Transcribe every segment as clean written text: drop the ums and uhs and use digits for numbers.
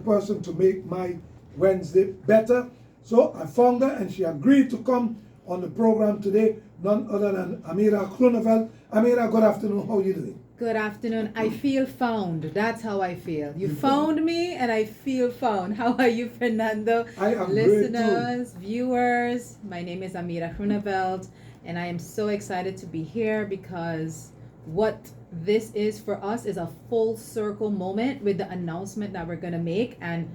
person to make my Wednesday better. So I found her and she agreed to come on the program today, none other than Ameera Groeneveldt. Ameera, good afternoon. How are you doing? Good afternoon. I feel found. That's how I feel. You found me and I feel found. How are you, Fernando? I am Listeners, viewers, my name is Ameera Groeneveldt and I am so excited to be here because what this is for us is a full circle moment with the announcement that we're going to make, and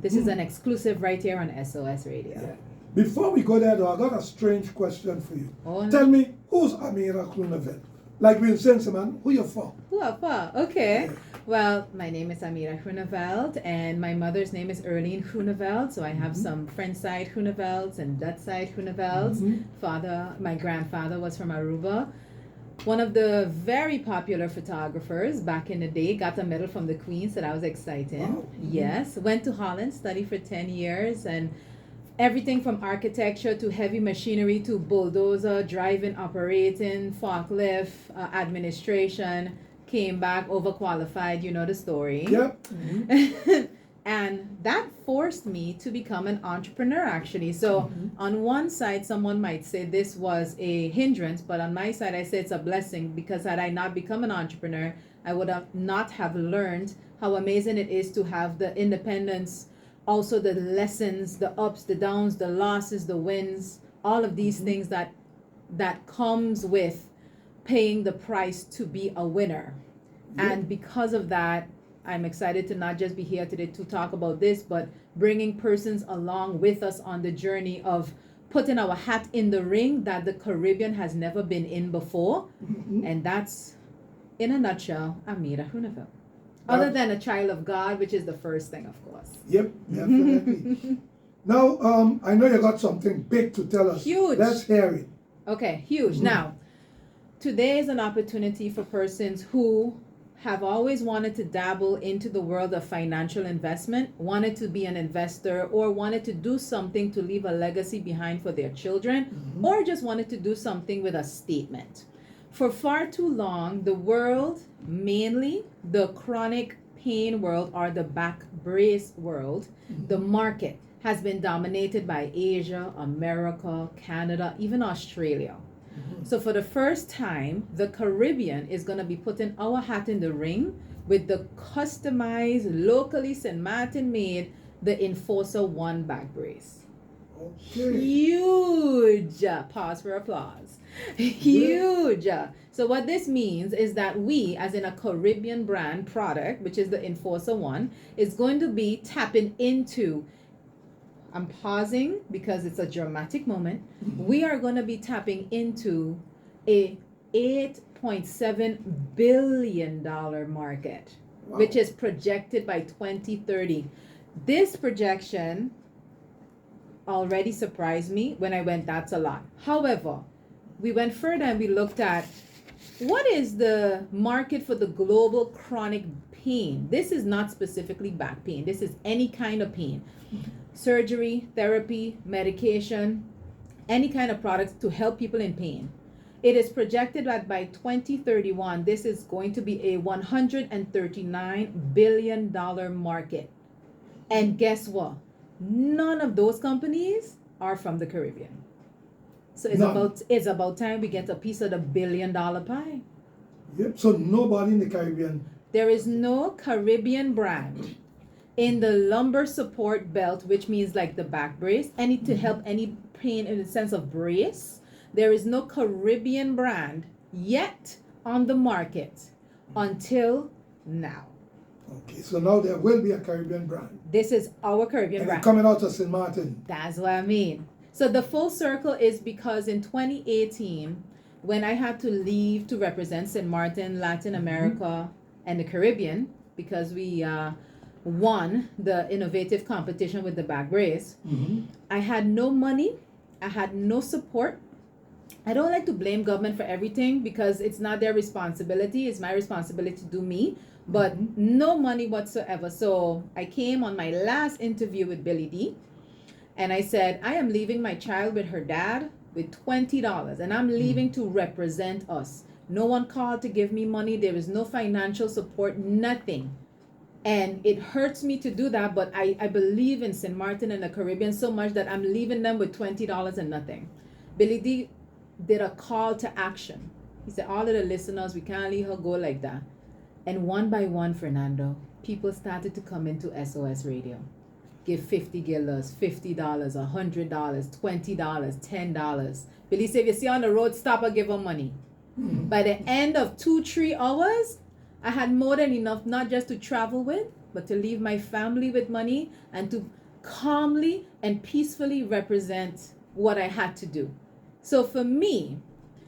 this is an exclusive right here on SOS Radio. Yeah. Before we go there though, I got a strange question for you. Oh, no. Tell me, who's Ameera Groeneveldt? Like we're saying, man, who you from? Okay. Yeah. Well, my name is Ameera Groeneveldt and my mother's name is Erlene Groeneveldt. So I have some French side Groeneveldts and Dutch side Groeneveldts. My grandfather was from Aruba. One of the very popular photographers back in the day, got a medal from the Queen, so that was exciting. Wow. Yes, went to Holland, studied for 10 years, and everything from architecture to heavy machinery to bulldozer, driving, operating, forklift, administration, came back overqualified, you know the story. Yep. And that forced me to become an entrepreneur, actually. So on one side, someone might say this was a hindrance, but on my side, I say it's a blessing, because had I not become an entrepreneur, I would have not have learned how amazing it is to have the independence, also the lessons, the ups, the downs, the losses, the wins, all of these things that comes with paying the price to be a winner. And because of that, I'm excited to not just be here today to talk about this, but bringing persons along with us on the journey of putting our hat in the ring that the Caribbean has never been in before. And that's, in a nutshell, Ameera Groeneveldt. Other than a child of God, which is the first thing, of course. Yep, definitely. Now, I know you got something big to tell us. Huge. Let's hear it. Okay, huge. Now, today is an opportunity for persons who have always wanted to dabble into the world of financial investment, wanted to be an investor, or wanted to do something to leave a legacy behind for their children, or just wanted to do something with a statement. For far too long, the world, mainly the chronic pain world or the back brace world, the market has been dominated by Asia, America, Canada, even Australia. So for the first time, the Caribbean is going to be putting our hat in the ring with the customized, locally St. Martin made, the Enforcer One back brace. Okay. Huge. Pause for applause. Huge. So what this means is that we, as in a Caribbean brand product, which is the Enforcer One, is going to be tapping into, I'm pausing because it's a dramatic moment. We are going to be tapping into a $8.7 billion market, which is projected by 2030. This projection already surprised me when I went, that's a lot. However, we went further and we looked at what is the market for the global chronic pain. This is not specifically back pain. This is any kind of pain. Surgery, therapy, medication, any kind of products to help people in pain. It is projected that by 2031, this is going to be a $139 billion market. And guess what? None of those companies are from the Caribbean. So it's about time we get a piece of the $1 billion pie. Yep, so nobody in the Caribbean. There is no Caribbean brand in the lumbar support belt, which means like the back brace, to help any pain in the sense of brace. There is no Caribbean brand yet on the market until now. Okay, so now there will be a Caribbean brand. This is our Caribbean And brand. coming out of St. Martin. That's what I mean. So the full circle is because in 2018, when I had to leave to represent St. Martin, Latin America, and the Caribbean, because we won the innovative competition with the back brace, I had no money, I had no support. I don't like to blame government for everything because it's not their responsibility. It's my responsibility to do me, but no money whatsoever. So I came on my last interview with Billy D, and I said, I am leaving my child with her dad with $20, and I'm leaving to represent us. No one called to give me money. There is no financial support, nothing. And it hurts me to do that, but I believe in St. Martin and the Caribbean so much that I'm leaving them with $20 and nothing. Billy D did a call to action. He said, all of the listeners, we can't leave her go like that. And one by one, Fernando, people started to come into SOS Radio. Give $50, $50, $100, $20, $10. Billy said, if you see on the road, stop or give her money. By the end of 2-3 hours, I had more than enough, not just to travel with, but to leave my family with money and to calmly and peacefully represent what I had to do. So for me,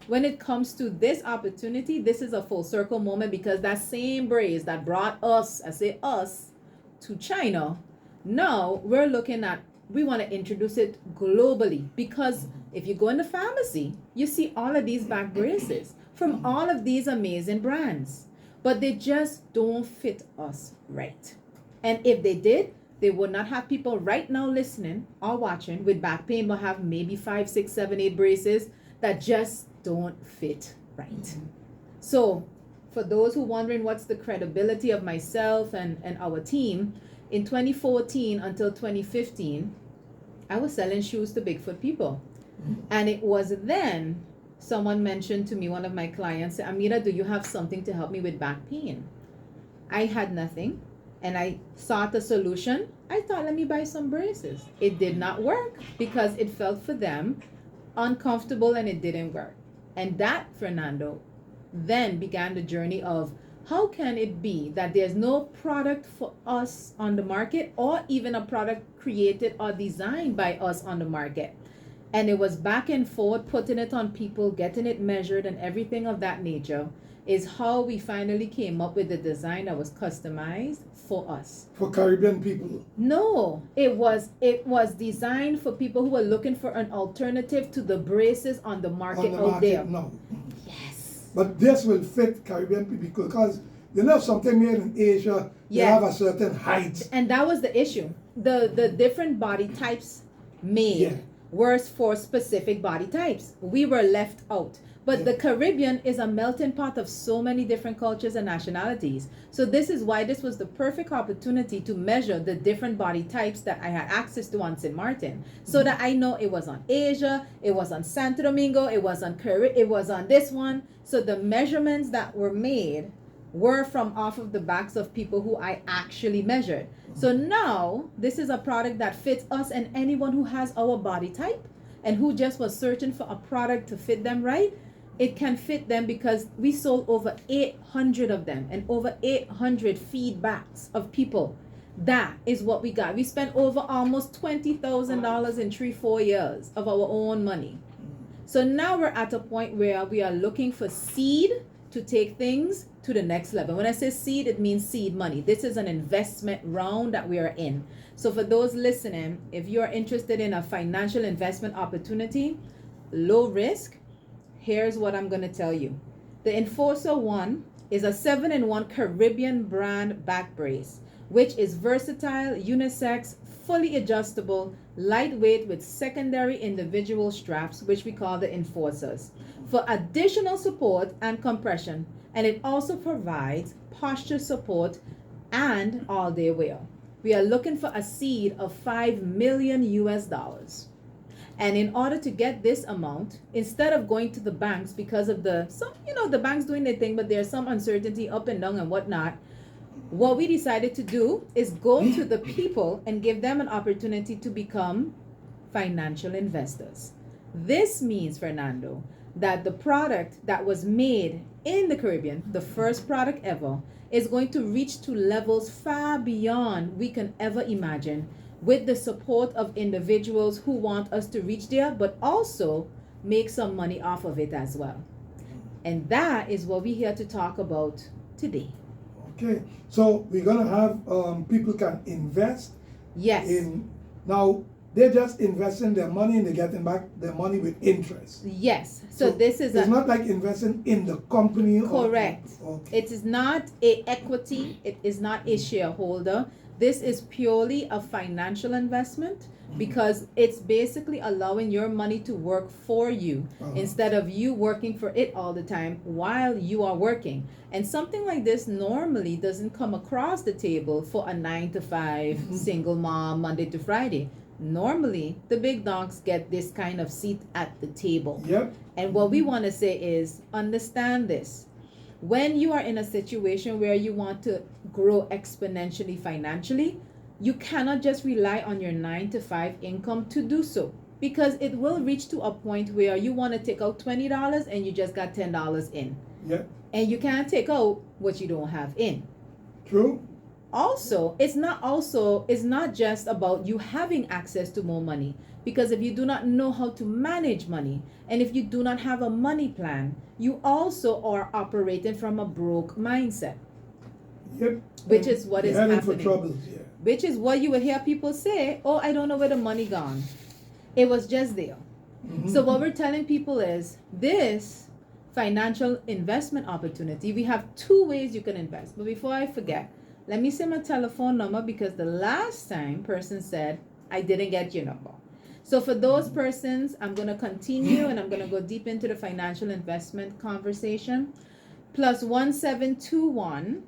when it comes to this opportunity, this is a full circle moment, because that same brace that brought us, I say us, to China, now we're looking at, we want to introduce it globally, because if you go in the pharmacy, you see all of these back braces from all of these amazing brands, but they just don't fit us right. And if they did, they would not have people right now listening or watching with back pain, but have maybe 5, 6, 7, 8 braces that just don't fit right. So for those who wondering what's the credibility of myself and our team, in 2014 until 2015, I was selling shoes to Bigfoot people. And it was then someone mentioned to me, one of my clients, Ameera, do you have something to help me with back pain? I had nothing, and I sought a solution. I thought, let me buy some braces. It did not work because it felt for them uncomfortable, and it didn't work. And that, Fernando, then began the journey of how can it be that there's no product for us on the market, or even a product created or designed by us on the market? And it was back and forth, putting it on people, getting it measured and everything of that nature, is how we finally came up with the design that was customized for us. For Caribbean people? No, it was designed for people who were looking for an alternative to the braces on the market out there. No. Yes. But this will fit Caribbean people, because you know something made in Asia, you have a certain height. And that was the issue. The different body types made were for specific body types. We were left out. But the Caribbean is a melting pot of so many different cultures and nationalities. So this is why this was the perfect opportunity to measure the different body types that I had access to on St. Martin. So that I know it was on Asia, it was on Santo Domingo, it was on it was on this one. So the measurements that were made were from off of the backs of people who I actually measured. So now this is a product that fits us and anyone who has our body type and who just was searching for a product to fit them right. It can fit them because we sold over 800 of them and over 800 feedbacks of people. That is what we got. We spent over almost $20,000 in 3-4 years of our own money. So now we're at a point where we are looking for seed to take things to the next level. When I say seed, it means seed money. This is an investment round that we are in. So for those listening, if you're interested in a financial investment opportunity, low risk, here's what I'm going to tell you. The Enforcer One is a 7-in-1 Caribbean brand back brace, which is versatile, unisex, fully adjustable, lightweight with secondary individual straps, which we call the Enforcers, for additional support and compression. And it also provides posture support and all-day wear. We are looking for a seed of $5 million US. And in order to get this amount, instead of going to the banks because of the banks doing their thing, but there's some uncertainty up and down and whatnot, what we decided to do is go to the people and give them an opportunity to become financial investors. This means, Fernando, that the product that was made in the Caribbean, the first product ever, is going to reach to levels far beyond we can ever imagine, with the support of individuals who want us to reach there, but also make some money off of it as well. And that is what we're here to talk about today. Okay, so we're gonna have people can invest. Yes. Now they're just investing their money and they're getting back their money with interest. Yes. So this is it's not like investing in the company. Correct. Okay. It is not a equity. It is not a shareholder. This is purely a financial investment because it's basically allowing your money to work for you instead of you working for it all the time while you are working. And something like this normally doesn't come across the table for a 9 to 5 single mom, Monday to Friday. Normally, the big dogs get this kind of seat at the table. Yep. And what we want to say is, understand this. When you are in a situation where you want to grow exponentially financially, you cannot just rely on your 9 to 5 income to do so, because it will reach to a point where you want to take out $20 and you just got $10 in. Yep. And you can't take out what you don't have in. True. Also, it's not just about you having access to more money, because if you do not know how to manage money and if you do not have a money plan, you also are operating from a broke mindset. Yep. Which is what is Heading happening. for troubles, yeah. Which is what you will hear people say, oh, I don't know where the money gone. It was just there. So what we're telling people is this financial investment opportunity, we have 2 ways you can invest. But before I forget, let me say my telephone number, because the last time person said, I didn't get your number. So for those persons, I'm going to continue and I'm going to go deep into the financial investment conversation. Plus 1721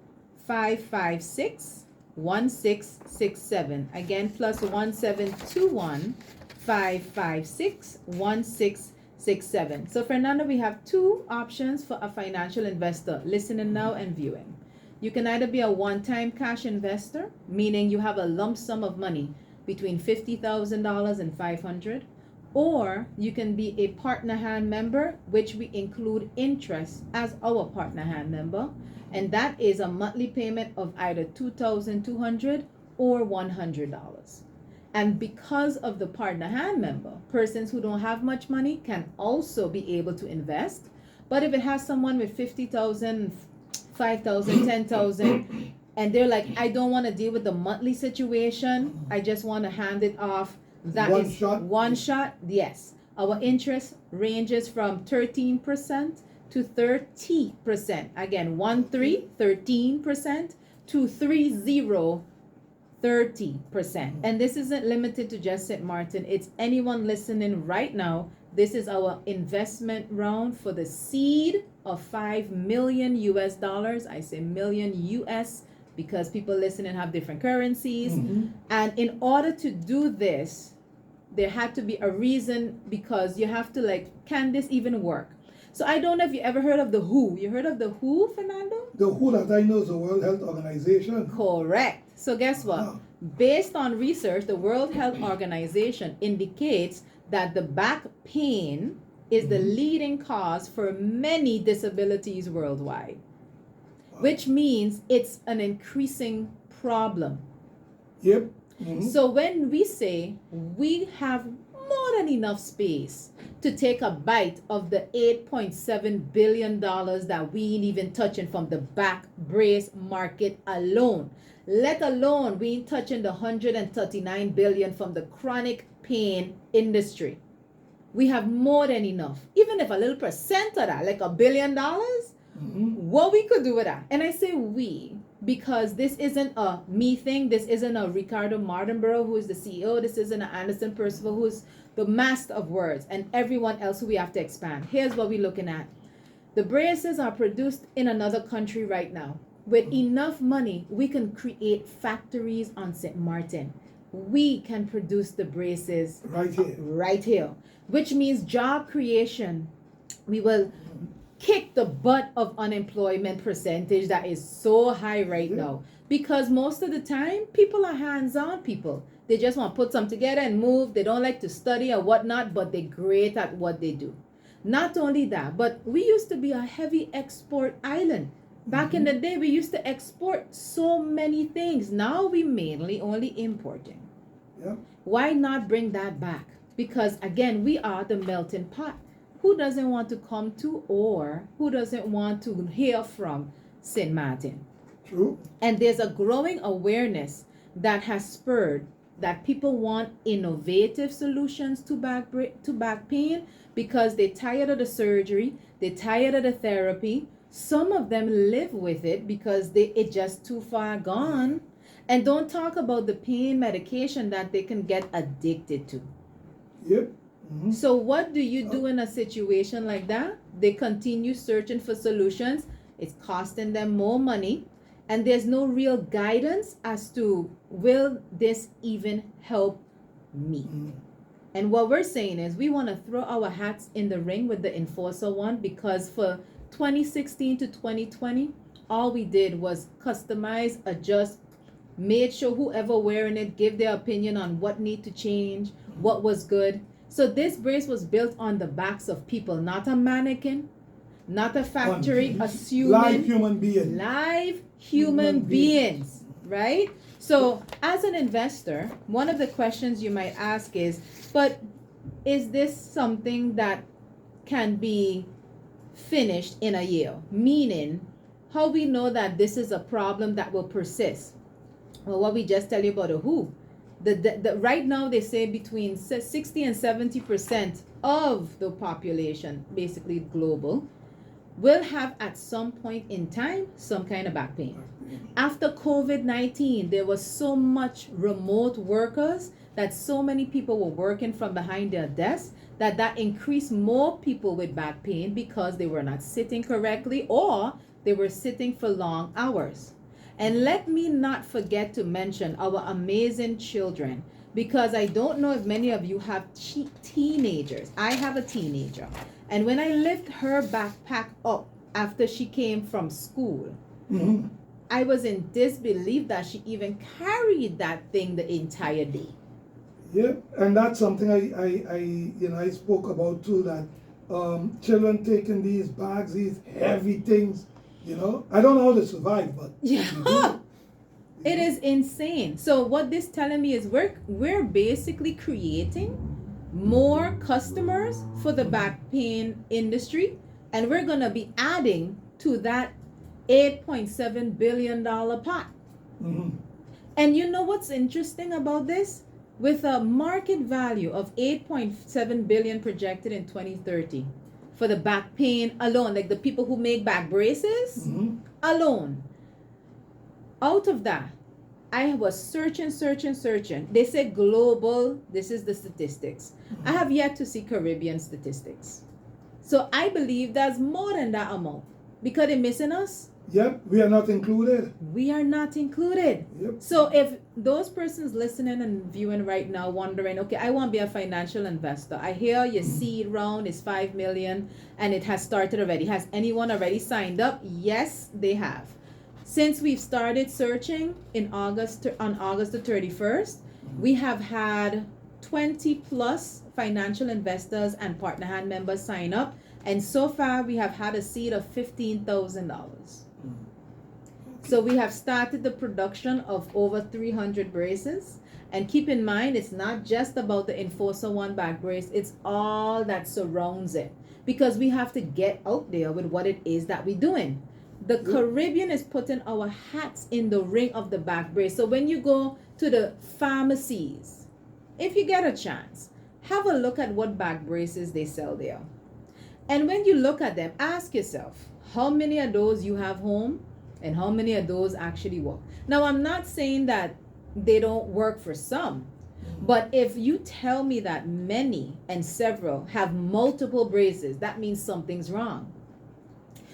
556 1667. Again, plus 1721 556 1667. So Fernando, we have 2 options for a financial investor listening now and viewing. You can either be a one-time cash investor, meaning you have a lump sum of money between $50,000 and $500, or you can be a partner hand member, which we include interest as our partner hand member, and that is a monthly payment of either $2,200 or $100. And because of the partner hand member, persons who don't have much money can also be able to invest. But if it has someone with 50,000, 5,000, 10,000, and they're like, I don't want to deal with the monthly situation, I just want to hand it off. That One is shot? one shot. Yes. Our interest ranges from 13% to 30%. Again, 13% to 30%. And this isn't limited to just St. Martin. It's anyone listening right now. This is our investment round for the seed of $5 million US. I say million US because people listening have different currencies. And in order to do this, there had to be a reason, because you have to can this even work? So I don't know if you ever heard of the WHO. You heard of the WHO, Fernando? The WHO that I know is the World Health Organization. Correct. So guess what? Based on research, the World Health Organization indicates that the back pain is the leading cause for many disabilities worldwide, which means it's an increasing problem. Yep. So when we say we have more than enough space to take a bite of the $8.7 billion that we ain't even touching from the back brace market alone, let alone we ain't touching the $139 billion from the chronic pain industry. We have more than enough. Even if a little percent of that, like $1 billion, what we could do with that. And I say we, because this isn't a me thing. This isn't a Ricardo Mardenbrough, who is the CEO. This isn't an Anderson Percival, who is the master of words, and everyone else who we have to expand. Here's what we're looking at. The braces are produced in another country right now. With enough money, we can create factories on St. Martin. We can produce the braces right here, which means job creation. We will kick the butt of unemployment percentage that is so high right now, because most of the time people are hands-on people. They just want to put something together and move. They don't like to study or whatnot, but they're great at what they do. Not only that, but we used to be a heavy export island. Back in the day, we used to export so many things. Now we mainly only importing. Why not bring that back? Because again, we are the melting pot. Who doesn't want to come to, or who doesn't want to hear from St. Martin? True. And there's a growing awareness that has spurred that people want innovative solutions to back pain, because they're tired of the surgery, they're tired of the therapy. Some of them live with it because it's just too far gone. And don't talk about the pain medication that they can get addicted to. Yep. So what do you do in a situation like that? They continue searching for solutions. It's costing them more money, and there's no real guidance as to, will this even help me? And what we're saying is we want to throw our hats in the ring with the Enforcer One, because for 2016 to 2020, all we did was customize, adjust, made sure whoever wearing it give their opinion on what need to change, what was good. So this brace was built on the backs of people, not a mannequin, not a factory, a live human being. Live human beings, right? So as an investor, one of the questions you might ask is, but is this something that can be finished in a year? Meaning, how we know that this is a problem that will persist? Well, what we just tell you about the WHO. The right now they say between 60 and 70% of the population, basically global, will have at some point in time some kind of back pain. After COVID-19, there was so much remote workers that so many people were working from behind their desks that increased more people with back pain because they were not sitting correctly, or they were sitting for long hours. And let me not forget to mention our amazing children, because I don't know if many of you have teenagers. I have a teenager. And when I lift her backpack up after she came from school, I was in disbelief that she even carried that thing the entire day. Yeah, and that's something I spoke about too, that children taking these bags, these heavy things, I don't know how to survive, but yeah. It is insane. So what this telling me is we're basically creating more customers for the back pain industry, and we're gonna be adding to that $8.7 billion pot. And you know what's interesting about this? With a market value of 8.7 billion projected in 2030 for the back pain alone, like the people who make back braces alone. Out of that, I was searching. They say global, this is the statistics. I have yet to see Caribbean statistics. So I believe there's more than that amount. Because they're missing us. Yep, we are not included. We are not included. Yep. So if those persons listening and viewing right now wondering, okay, I want to be a financial investor. I hear your seed round is 5 million and it has started already. Has anyone already signed up? Yes, they have. Since we've started searching on August the 31st, we have had 20 plus financial investors and partner hand members sign up. And so far we have had a seed of $15,000. So we have started the production of over 300 braces. And keep in mind, it's not just about the Enforcer One back brace, it's all that surrounds it. Because we have to get out there with what it is that we're doing. The Caribbean is putting our hats in the ring of the back brace. So when you go to the pharmacies, if you get a chance, have a look at what back braces they sell there. And when you look at them, ask yourself, how many of those you have home and how many of those actually work? Now, I'm not saying that they don't work for some, but if you tell me that many and several have multiple braces, that means something's wrong.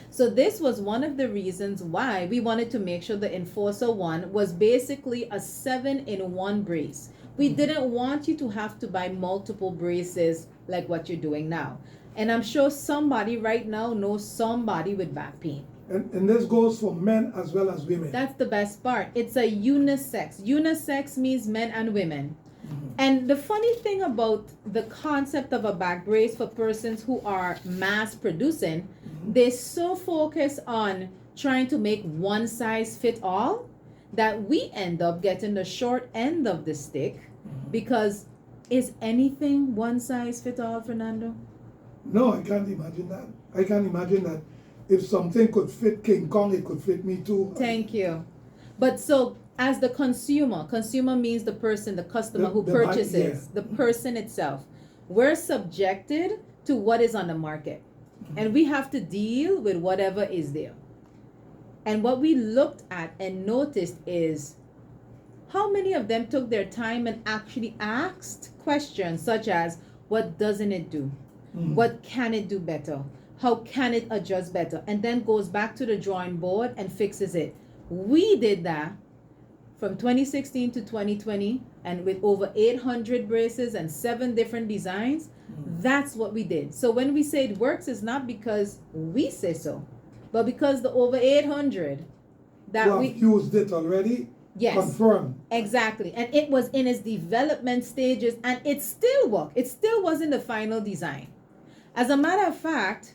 So this was one of the reasons why we wanted to make sure the Enforcer One was basically a 7-in-1 brace. We didn't want you to have to buy multiple braces like what you're doing now. And I'm sure somebody right now knows somebody with back pain. And this goes for men as well as women. That's the best part. It's a unisex. Unisex means men and women. And the funny thing about the concept of a back brace for persons who are mass producing, they're so focused on trying to make one size fit all that we end up getting the short end of the stick. Because is anything one size fit all, Fernando? No, I can't imagine that. I can't imagine that if something could fit King Kong, it could fit me too. Thank you. But so as the consumer means the person, the customer who purchases, the person itself. We're subjected to what is on the market. And we have to deal with whatever is there. And what we looked at and noticed is how many of them took their time and actually asked questions such as, what doesn't it do? What can it do better? How can it adjust better? And then goes back to the drawing board and fixes it. We did that from 2016 to 2020, and with over 800 braces and 7 different designs. That's what we did. So when we say it works, it's not because we say so, but because the over 800 that we used it already. Yes, confirmed. Exactly. And it was in its development stages, and it still worked. It still wasn't the final design. As a matter of fact,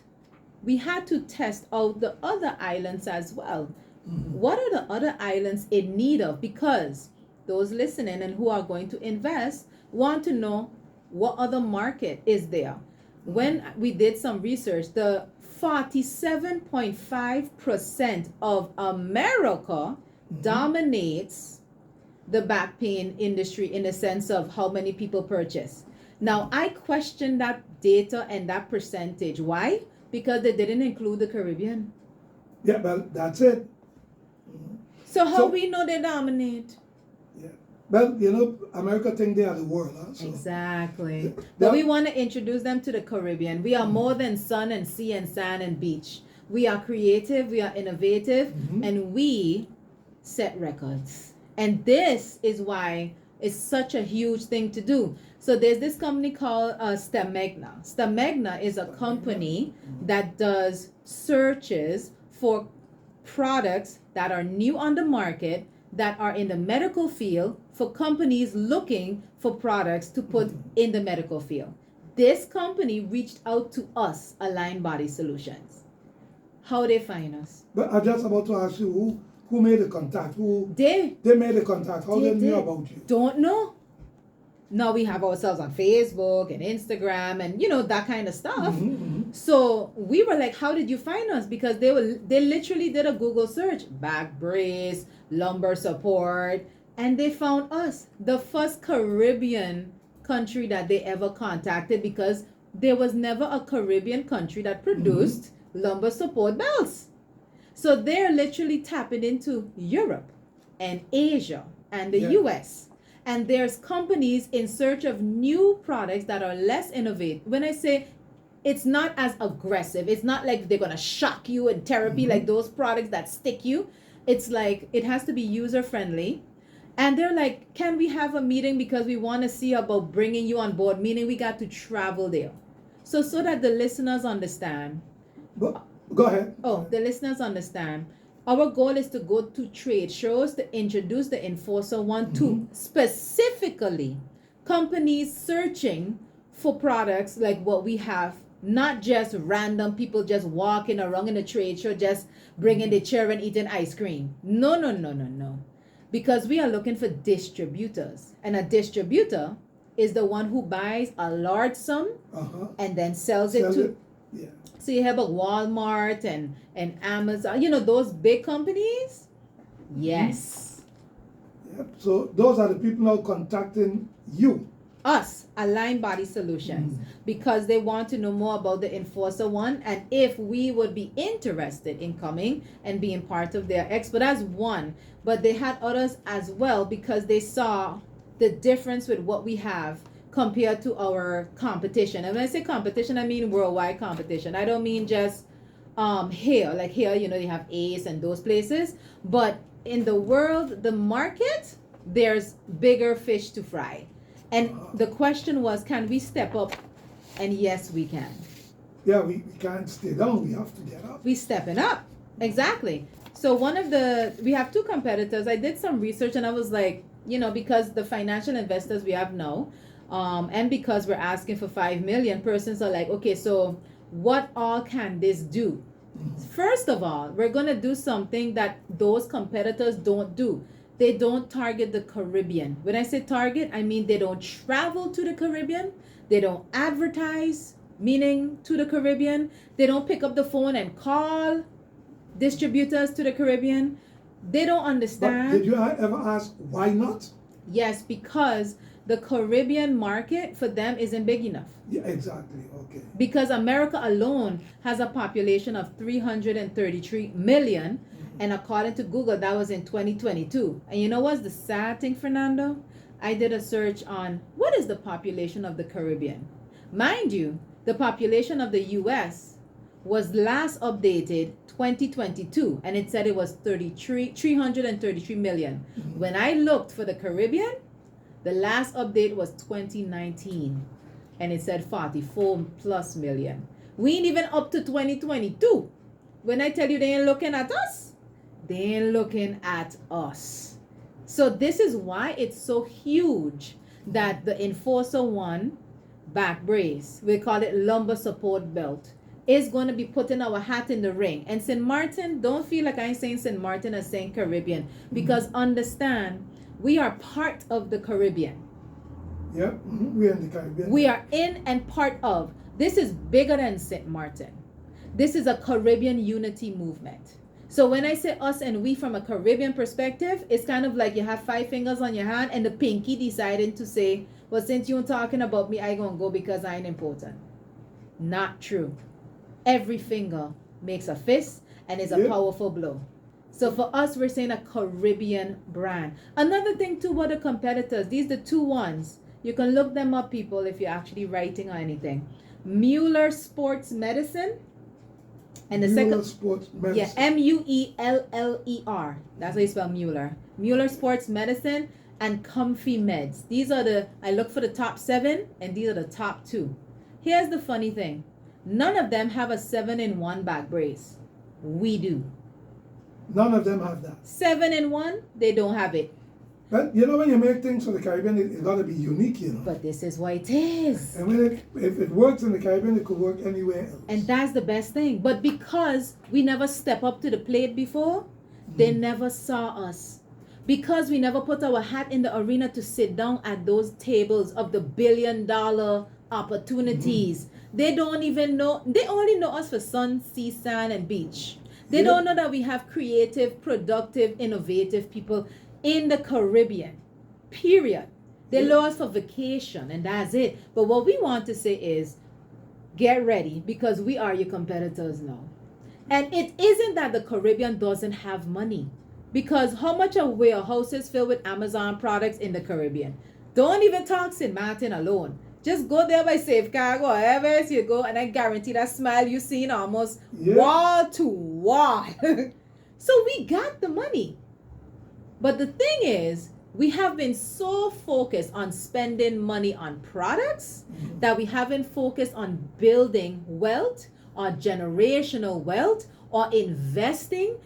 we had to test out the other islands as well. What are the other islands in need of? Because those listening and who are going to invest want to know what other market is there. When we did some research, the 47.5% of America dominates the back pain industry in the sense of how many people purchase. Now, I question that data and that percentage. Why? Because they didn't include the Caribbean. Yeah, well, that's it. So how we know they dominate? Yeah. Well, you know, America think they are the world. Huh? So exactly. But we want to introduce them to the Caribbean. We are more than sun and sea and sand and beach. We are creative, we are innovative, and we set records. And this is why it's such a huge thing to do. So there's this company called Stemegna. Stemegna is a company that does searches for products that are new on the market, that are in the medical field, for companies looking for products to put in the medical field. This company reached out to us, Align Body Solutions. How they find us? But I'm just about to ask you who made the contact? They made the contact. How they knew about you? Don't know. Now we have ourselves on Facebook and Instagram and that kind of stuff. So we were like, how did you find us? Because they literally did a Google search, back brace, lumbar support, and they found us, the first Caribbean country that they ever contacted, because there was never a Caribbean country that produced lumbar support belts. So they're literally tapping into Europe and Asia and the US. And there's companies in search of new products that are less innovative. When I say it's not as aggressive, it's not like they're going to shock you in therapy like those products that stick you. It's like it has to be user friendly. And they're like, can we have a meeting because we want to see about bringing you on board, meaning we got to travel there. So that the listeners understand. Go ahead. Oh, the listeners understand. Our goal is to go to trade shows to introduce the Enforcer One to specifically companies searching for products like what we have, not just random people just walking around in a trade show, just bringing the chair and eating ice cream. No. Because we are looking for distributors. And a distributor is the one who buys a large sum and then sells it to... Yeah. So you have a Walmart and Amazon, those big companies? Yes. Yep. So those are the people now contacting you. Us, Align Body Solutions, because they want to know more about the Enforcer One and if we would be interested in coming and being part of their expo. That's one. But they had others as well because they saw the difference with what we have compared to our competition. And when I say competition, I mean worldwide competition. I don't mean just here. Like here, they have ACE and those places. But in the world, the market, there's bigger fish to fry. And the question was, can we step up? And yes, we can. Yeah, we can't stay down. We have to get up. We stepping up. Exactly. So we have 2 competitors. I did some research and I was like, because the financial investors we have now, and because we're asking for 5 million, persons are like, okay, so what all can this do? First of all, we're going to do something that those competitors don't do. They don't target the Caribbean. When I say target, I mean they don't travel to the Caribbean. They don't advertise, meaning to the Caribbean. They don't pick up the phone and call distributors to the Caribbean. They don't understand. But did you ever ask why not? Yes, because the Caribbean market for them isn't big enough. Yeah, exactly. Okay. Because America alone has a population of 333 million, And according to Google, that was in 2022. And you know what's the sad thing, Fernando? I did a search on what is the population of the Caribbean. Mind you, the population of the US was last updated 2022, and it said it was 333 million. When I looked for the Caribbean, the last update was 2019, and it said 44 plus million. We ain't even up to 2022. When I tell you they ain't looking at us, they ain't looking at us. So this is why it's so huge that the Enforcer One back brace, we call it Lumbar Support Belt, is going to be putting our hat in the ring. And St. Martin, don't feel like I'm saying St. Martin or saying Caribbean, because understand, we are part of the Caribbean. Yep, we're in the Caribbean. We are in and part of. This is bigger than St. Martin. This is a Caribbean unity movement. So when I say us and we from a Caribbean perspective, it's kind of like you have 5 fingers on your hand and the pinky deciding to say, well, since you're talking about me, I gonna go because I ain't important. Not true. Every finger makes a fist and is a powerful blow. So for us, we're saying a Caribbean brand. Another thing too about the competitors, these are the 2 ones. You can look them up, people, if you're actually writing or anything. Mueller Sports Medicine. And the Mueller second, Sports Medicine. yeah, M-U-E-L-L-E-R. That's how you spell Mueller. Mueller Sports Medicine and Comfy Meds. These are I look for the top 7, and these are the top 2. Here's the funny thing. None of them have a 7-in-1 back brace. We do. None of them have that. 7-in-1, they don't have it. But you know, when you make things for the Caribbean, it's got to be unique, you know. But this is what it is. And when if it works in the Caribbean, it could work anywhere else. And that's the best thing. But because we never step up to the plate before, they never saw us. Because we never put our hat in the arena to sit down at those tables of the billion-dollar opportunities. They don't even know. They only know us for sun, sea, sand, and beach. They don't know that we have creative, productive, innovative people in the Caribbean, period. They know us for vacation, and that's it. But what we want to say is, get ready, because we are your competitors now. And it isn't that the Caribbean doesn't have money, because how much are warehouses filled with Amazon products in the Caribbean? Don't even talk St. Martin alone. Just go there by Safeguard or wherever else you go, and I guarantee that smile you seen almost wall to wall. So we got the money. But the thing is, we have been so focused on spending money on products that we haven't focused on building wealth or generational wealth or investing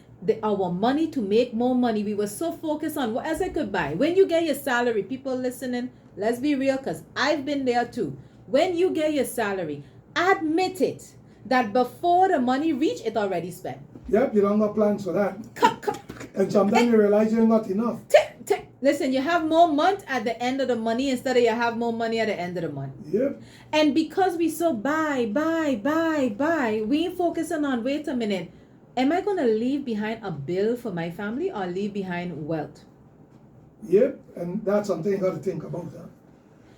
our money to make more money. We were so focused on what else I could buy. When you get your salary, people listening, let's be real, because I've been there too. When you get your salary, admit it that before the money reach, it already spent. Yep, you don't have plans for that. And sometimes you realize you're not enough. Listen, you have more month at the end of the money instead of you have more money at the end of the month. Yep. And because we so buy, we ain't focusing on, wait a minute, am I going to leave behind a bill for my family or leave behind wealth? Yep, and that's something you got to think about. Huh?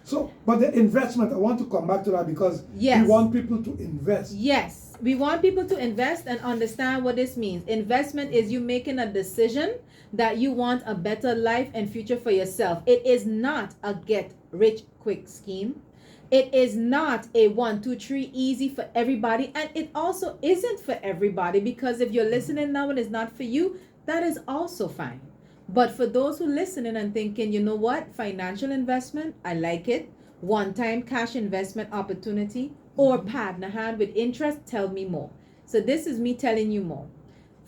So, but the investment, I want to come back to that because we want people to invest. Yes, we want people to invest and understand what this means. Investment is you making a decision that you want a better life and future for yourself. It is not a get rich quick scheme. It is not a 1, 2, 3 easy for everybody. And it also isn't for everybody, because if you're listening now and it's not for you, that is also fine. But for those who listening and thinking, you know what, financial investment, I like it. One-time cash investment opportunity or partner hand with interest, tell me more. So this is me telling you more.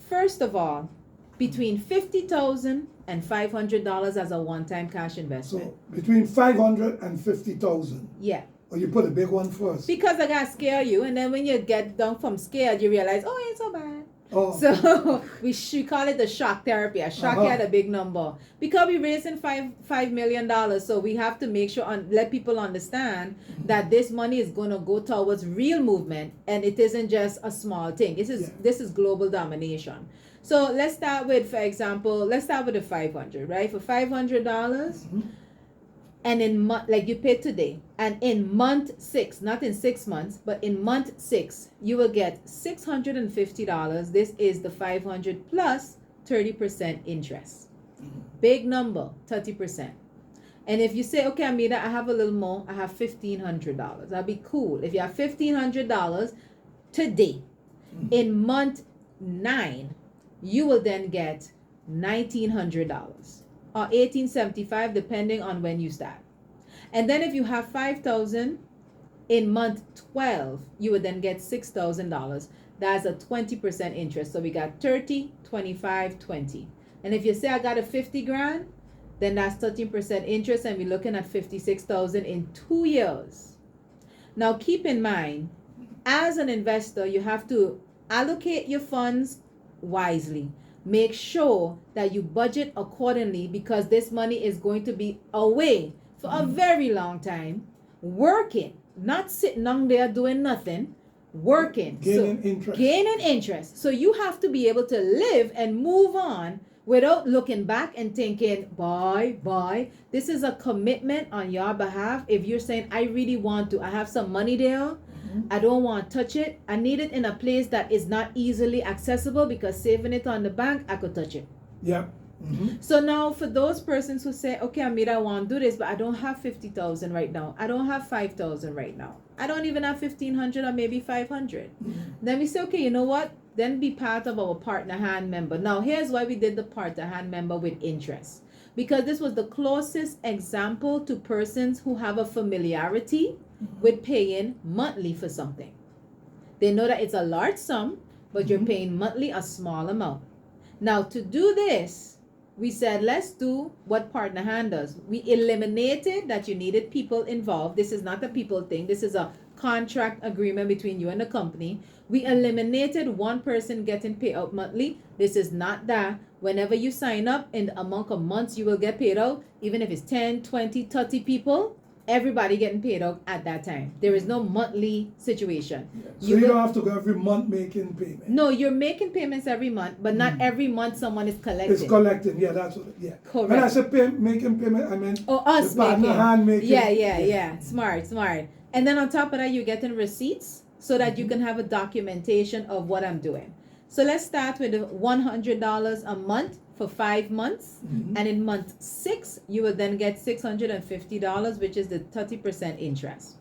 First of all, between $50,000 and $500 as a one-time cash investment. So between $500 and $50,000. Yeah. Or you put a big one first. Because I gotta scare you, and then when you get down from scared, you realize, oh, it ain't so bad. Oh. So we should call it the shock therapy. A shock at a big number, because we're raising $5 million. So we have to make sure and let people understand that this money is going to go towards real movement, and it isn't just a small thing. This is global domination. So let's start with, for example, let's start with the 500, right? For $500. And in like you paid today, and in month 6, not in 6 months, but in month 6, you will get $650. This is the 500 plus 30% interest. Big number, 30%. And if you say, okay, Ameera, I have a little more, I have $1,500. That'd be cool. If you have $1,500 today, in month 9, you will then get $1,900 or $1,875, depending on when you start. And then if you have $5,000 in month 12, you would then get $6,000. That's a 20% interest. So we got 30, 25, 20. And if you say I got a 50 grand, then that's 13% interest, and we're looking at 56,000 in 2 years. Now keep in mind, as an investor, you have to allocate your funds wisely. Make sure that you budget accordingly, because this money is going to be away for a very long time, working, not sitting down there doing nothing, working, gaining interest. So you have to be able to live and move on without looking back and thinking, bye. This is a commitment on your behalf. If you're saying, I really want to, I have some money there, I don't want to touch it, I need it in a place that is not easily accessible, because saving it on the bank, I could touch it. Yeah. So now for those persons who say, okay, Ameera, I want to do this, but I don't have 50,000 right now, I don't have 5,000 right now, I don't even have 1,500 or maybe 500. Then we say, okay, you know what? Then be part of our partner hand member. Now here's why we did the partner hand member with interest, because this was the closest example to persons who have a familiarity with paying monthly for something. They know that it's a large sum, but you're paying monthly a small amount. Now to do this, we said, let's do what partner hand does. We eliminated that you needed people involved. This is not a people thing. This is a contract agreement between you and the company. We eliminated one person getting paid out monthly. This is not that. Whenever you sign up, in the amount of months you will get paid out, even if it's 10, 20, 30 people, everybody getting paid out at that time. There is no monthly situation. Yeah. So you don't have to go every month making payment. No, you're making payments every month, but not every month someone is collecting. It's collecting, yeah, that's what, yeah. Correct. When I said making payment, I meant us the partner making. hand making. Yeah. Smart. And then on top of that, you're getting receipts so that you can have a documentation of what I'm doing. So let's start with $100 a month for 5 months. And in month 6, you will then get $650, which is the 30% interest.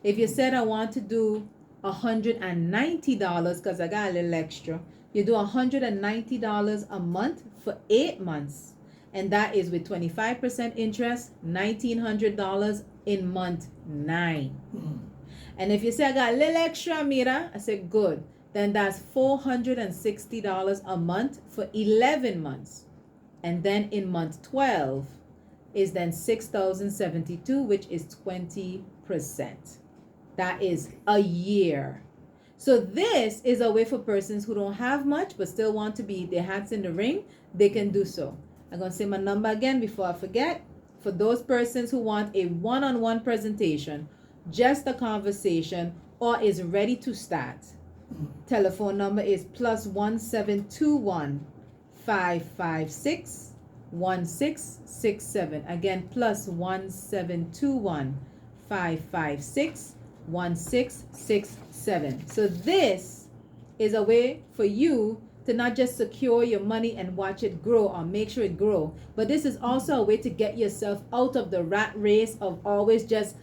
If you said I want to do $190 because I got a little extra, you do $190 a month for 8 months. And that is with 25% interest, $1,900 in month 9. And if you say I got a little extra, Ameera, I said good. Then that's $460 a month for 11 months. And then in month 12 is then $6,072, which is 20%. That is a year. So this is a way for persons who don't have much but still want to be their hats in the ring. They can do so. I'm going to say my number again before I forget. For those persons who want a one-on-one presentation, just a conversation, or is ready to start, telephone number is +1721 556 1667. Again, +1721 556 1667. So this is a way for you to not just secure your money and watch it grow or make sure it grow, but this is also a way to get yourself out of the rat race of always just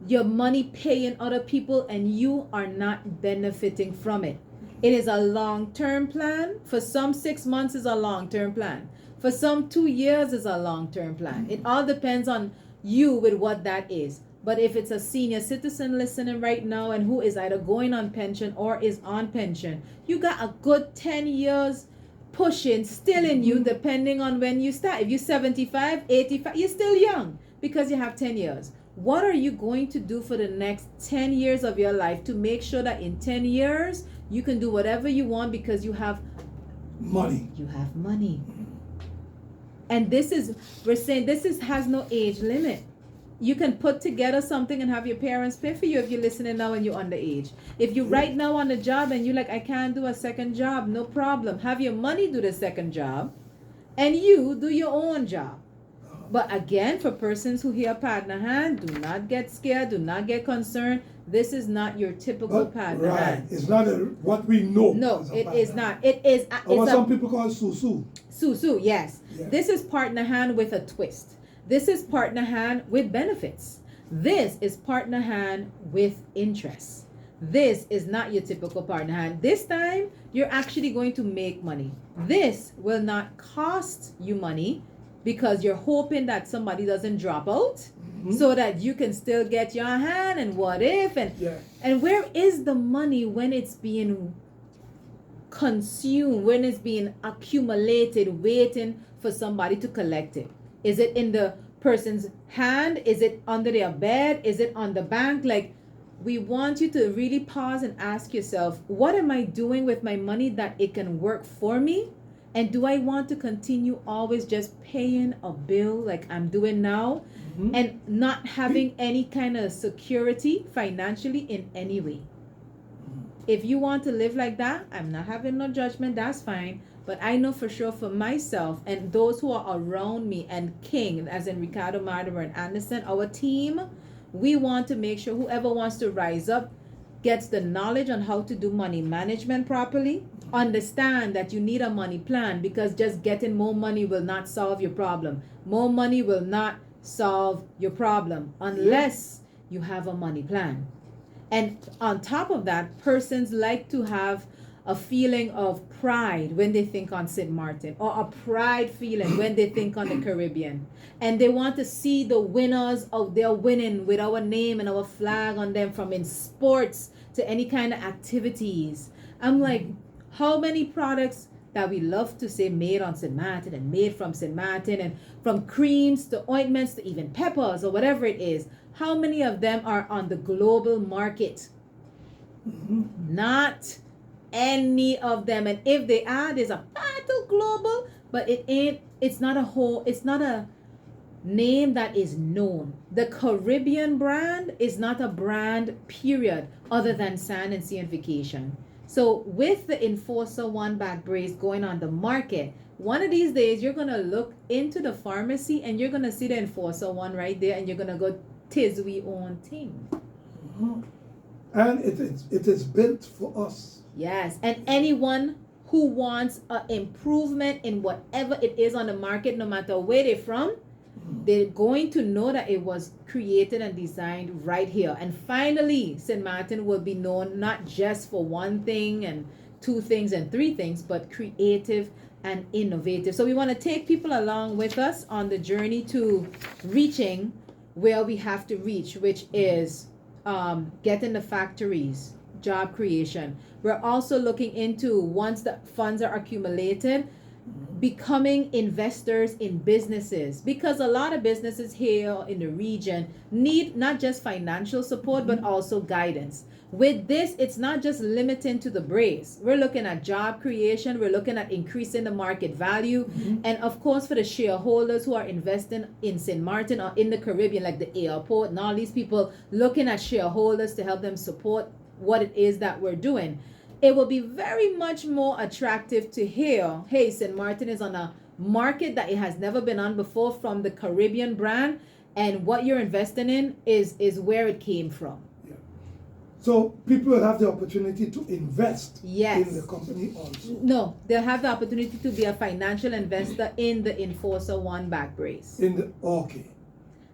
your money paying other people and you are not benefiting from it. It is a long-term plan. For some, 6 months is a long-term plan. For some, 2 years is a long-term plan. It all depends on you with what that is. But if it's a senior citizen listening right now and who is either going on pension or is on pension, you got a good 10 years pushing still in you, depending on when you start. If you're 75, 85, you're still young because you have 10 years. What are you going to do for the next 10 years of your life to make sure that in 10 years you can do whatever you want because you have money? You have money. And this is, we're saying this is has no age limit. You can put together something and have your parents pay for you if you're listening now and you're underage. If you're right now on the job and you're like, I can't do a second job, no problem. Have your money do the second job and you do your own job. But again, for persons who hear partner hand, do not get scared, do not get concerned. This is not your typical partner right. hand. It's not what we know. No, as a it partner is hand. not. It is. Or what It's some people call susu. Susu, yes. Yeah. This is partner hand with a twist. This is partner hand with benefits. This is partner hand with interest. This is not your typical partner hand. This time, you're actually going to make money. This will not cost you money because you're hoping that somebody doesn't drop out so that you can still get your hand and what if and where is the money when it's being consumed, when it's being accumulated, waiting for somebody to collect it? Is it in the person's hand? Is it under their bed? Is it on the bank? Like, we want you to really pause and ask yourself, what am I doing with my money that it can work for me? And do I want to continue always just paying a bill like I'm doing now and not having any kind of security financially in any way? If you want to live like that, I'm not having no judgment, that's fine. But I know for sure for myself and those who are around me and King, as in Ricardo, Mardenbrough, and Anderson, our team, we want to make sure whoever wants to rise up gets the knowledge on how to do money management properly. Understand that you need a money plan, because just getting more money will not solve your problem. More money will not solve your problem unless you have a money plan. And on top of that, persons like to have a feeling of pride when they think on St. Martin, or a pride feeling when they think on the Caribbean. And they want to see the winners of their winning with our name and our flag on them, from in sports to any kind of activities. I'm like, how many products that we love to say made on St. Martin and made from St. Martin, and from creams to ointments to even peppers or whatever it is, how many of them are on the global market? Not any of them. And if they are, there's a part of global, but it's not a name that is known. The Caribbean brand is not a brand, period, other than Sand and Sea and Vacation. So with the Enforcer One back brace going on the market, one of these days you're gonna look into the pharmacy and you're gonna see the Enforcer One right there, and you're gonna go, "'Tis we own thing." And it is built for us. Yes, and anyone who wants an improvement in whatever it is on the market, no matter where they're from, they're going to know that it was created and designed right here. And finally, St. Martin will be known not just for one thing and two things and three things, but creative and innovative. So we want to take people along with us on the journey to reaching where we have to reach, which is getting the factories, job creation. We're also looking into, once the funds are accumulated, becoming investors in businesses, because a lot of businesses here in the region need not just financial support but also guidance. With this, it's not just limited to the brace. We're looking at job creation, we're looking at increasing the market value, and of course for the shareholders who are investing in St. Martin or in the Caribbean, like the airport and all these people, looking at shareholders to help them support what it is that we're doing. It will be very much more attractive to hear, hey, St. Martin is on a market that it has never been on before from the Caribbean brand, and what you're investing in is where it came from. Yeah. So people will have the opportunity to invest Yes. in the company also. No, they'll have the opportunity to be a financial investor in the Enforcer One back brace. Okay.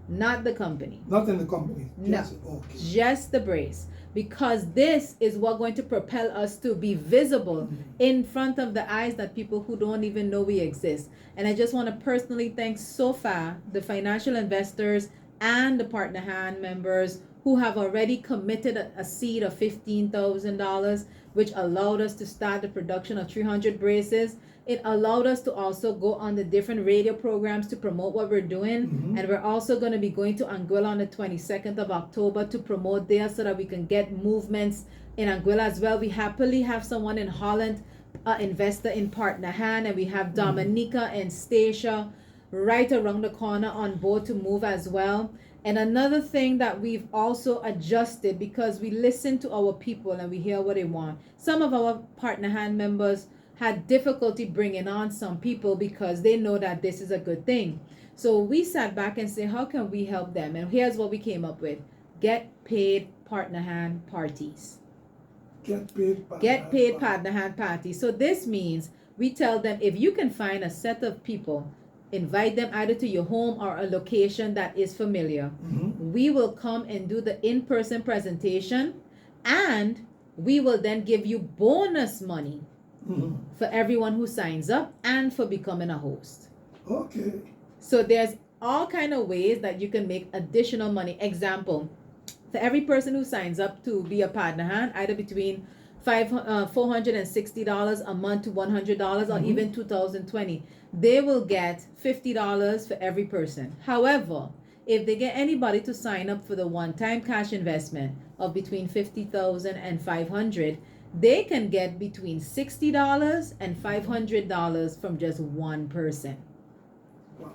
Not the company. Not in the company. No. Okay. Just the brace. Because this is what going to propel us to be visible in front of the eyes that people who don't even know we exist. And I just want to personally thank so far the financial investors and the partner hand members who have already committed a seed of $15,000, which allowed us to start the production of 300 braces. It allowed us to also go on the different radio programs to promote what we're doing. And we're also going to be going to Anguilla on the 22nd of October to promote there, so that we can get movements in Anguilla as well. We happily have someone in Holland, investor in partner hand, and we have Dominica and Stacia right around the corner on board to move as well. And another thing that we've also adjusted, because we listen to our people and we hear what they want. Some of our partner hand members had difficulty bringing on some people because they know that this is a good thing. So we sat back and said, how can we help them? And here's what we came up with: get paid partner hand parties. Get paid Partner hand parties. So this means we tell them, if you can find a set of people, invite them either to your home or a location that is familiar. We will come and do the in-person presentation, and we will then give you bonus money for everyone who signs up and for becoming a host. Okay. So there's all kind of ways that you can make additional money. Example, for every person who signs up to be a partner hand, either between $460 a month to $100 or even $2,020, they will get $50 for every person. However, if they get anybody to sign up for the one-time cash investment of between $50,000 and $500, they can get between $60 and $500 from just one person. Wow.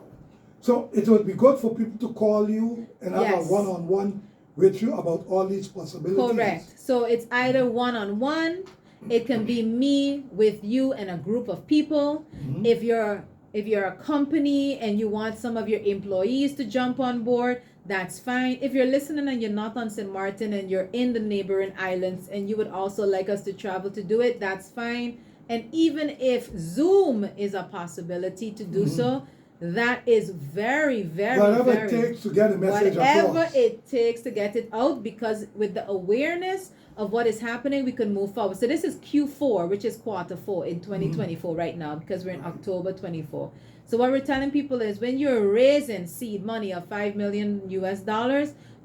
So it would be good for people to call you and have a one-on-one with you about all these possibilities. Correct. So it's either one-on-one, it can be me with you and a group of people. If you're a company and you want some of your employees to jump on board, that's fine. If you're listening and you're not on St. Martin and you're in the neighboring islands and you would also like us to travel to do it, that's fine. And even if Zoom is a possibility to do so, that is very, very, whatever very, it takes to get a message whatever across. it takes to get it out, because with the awareness of what is happening, we can move forward. So this is Q4, which is quarter 4 in 2024 right now, because we're in October 24. So what we're telling people is, when you're raising seed money of $5 million US,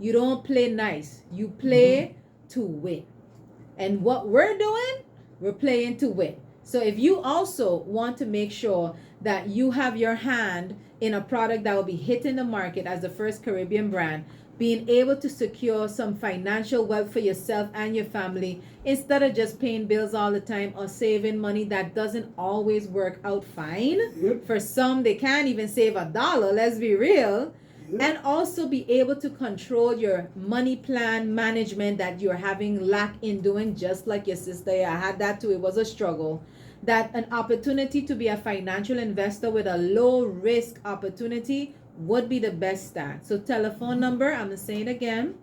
you don't play nice. You play to win. And what we're doing, we're playing to win. So if you also want to make sure that you have your hand in a product that will be hitting the market as the first Caribbean brand, being able to secure some financial wealth for yourself and your family, instead of just paying bills all the time or saving money that doesn't always work out fine. For some, they can't even save $1, let's be real. And also be able to control your money plan management that you're having lack in doing, just like your sister. I had that too. It was a struggle. That an opportunity to be a financial investor with a low risk opportunity would be the best start. So telephone number, I'm going to say it again.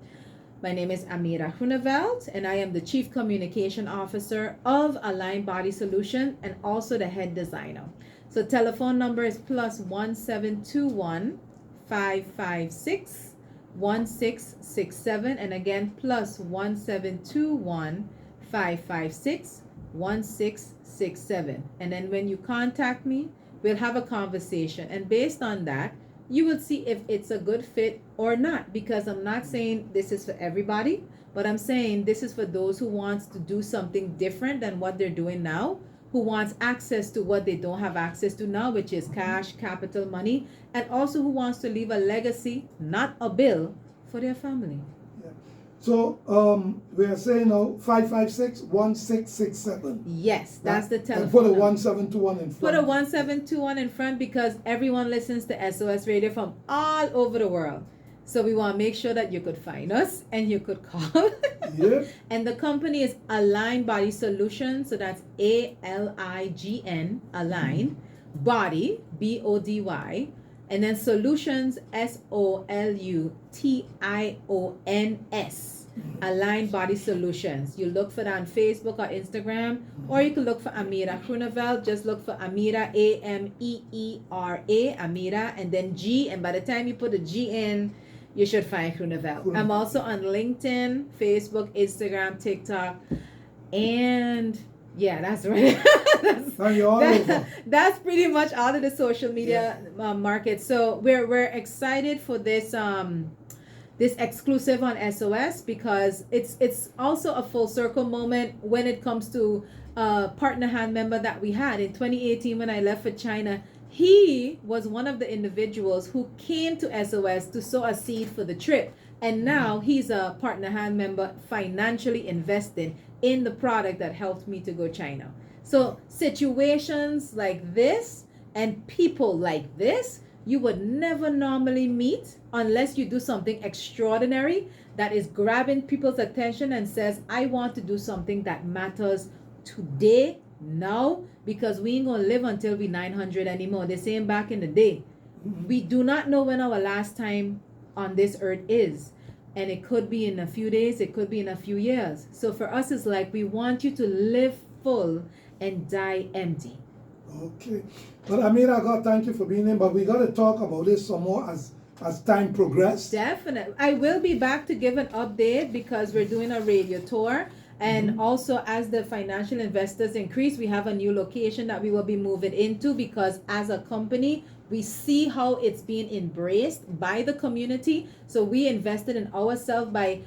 My name is Ameera Groeneveldt, and I am the Chief Communication Officer of Align Body Solution and also the head designer. So telephone number is +1721 556 1667, and again +1721 556 1667. And then when you contact me, we'll have a conversation, and based on that, you will see if it's a good fit or not, because I'm not saying this is for everybody, but I'm saying this is for those who wants to do something different than what they're doing now, who wants access to what they don't have access to now, which is cash, capital, money, and also who wants to leave a legacy, not a bill, for their family. So we are saying now 556-1667. Yes, that's the telephone. And put a 1721 in front. Put a 1721 in front, because everyone listens to SOS Radio from all over the world. So we want to make sure that you could find us and you could call. And the company is Align Body Solutions. So that's ALIGN, Align, Body, BODY, and then Solutions, SOLUTIONS, Align Body Solutions. You look for that on Facebook or Instagram, or you can look for Ameera Groeneveldt. Just look for Ameera, AMEERA, Ameera, and then G, and by the time you put a G in, you should find Groeneveldt. I'm also on LinkedIn, Facebook, Instagram, TikTok, and yeah, that's right. That's pretty much all of the social media market. So we're excited for this this exclusive on SOS, because it's also a full circle moment when it comes to partner hand member that we had in 2018 when I left for China. He was one of the individuals who came to SOS to sow a seed for the trip, and now he's a partner hand member, financially invested in the product that helped me to go China. So situations like this and people like this, you would never normally meet unless you do something extraordinary that is grabbing people's attention and says, I want to do something that matters today, now, because we ain't gonna live until we 900 anymore. They're saying back in the day, We do not know when our last time on this earth is. And it could be in a few days, it could be in a few years. So for us, it's like we want you to live full and die empty. Okay. But Ameera, God, thank you for being in. But we got to talk about this some more as time progresses. Definitely. I will be back to give an update because we're doing a radio tour. And also, as the financial investors increase, we have a new location that we will be moving into because as a company, we see how it's being embraced by the community. So we invested in ourselves by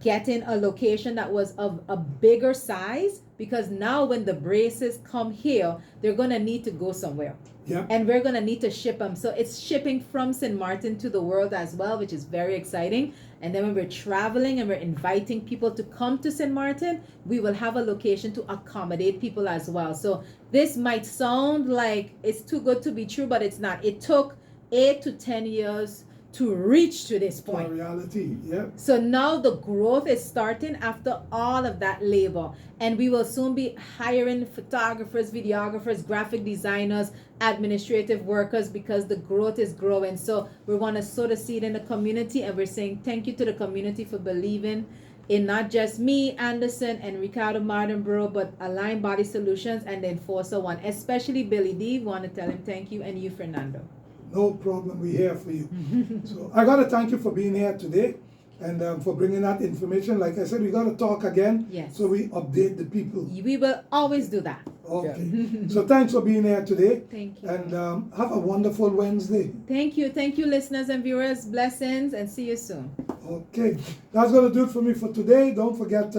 getting a location that was of a bigger size because now when the braces come here, they're going to need to go somewhere. Yeah. And we're going to need to ship them. So it's shipping from St. Martin to the world as well, which is very exciting. And then when we're traveling and we're inviting people to come to St. Martin, we will have a location to accommodate people as well. So this might sound like it's too good to be true, but it's not. It took 8 to 10 years to reach to this point. For reality, yeah. So now the growth is starting after all of that labor. And we will soon be hiring photographers, videographers, graphic designers, administrative workers because the growth is growing. So we want to sow the seed in the community, and we're saying thank you to the community for believing in not just me, Anderson, and Ricardo Mardenbrough, but Align Body Solutions and the Enforcer One, especially Billy D. We want to tell him thank you, and you, Fernando. No problem, we're here for you. So I got to thank you for being here today and for bringing that information. Like I said, we got to talk again. Yes. So we update the people. We will always do that. Okay. So thanks for being here today. Thank you. And have a wonderful Wednesday. Thank you. Thank you, listeners and viewers. Blessings, and see you soon. Okay. That's going to do it for me for today. Don't forget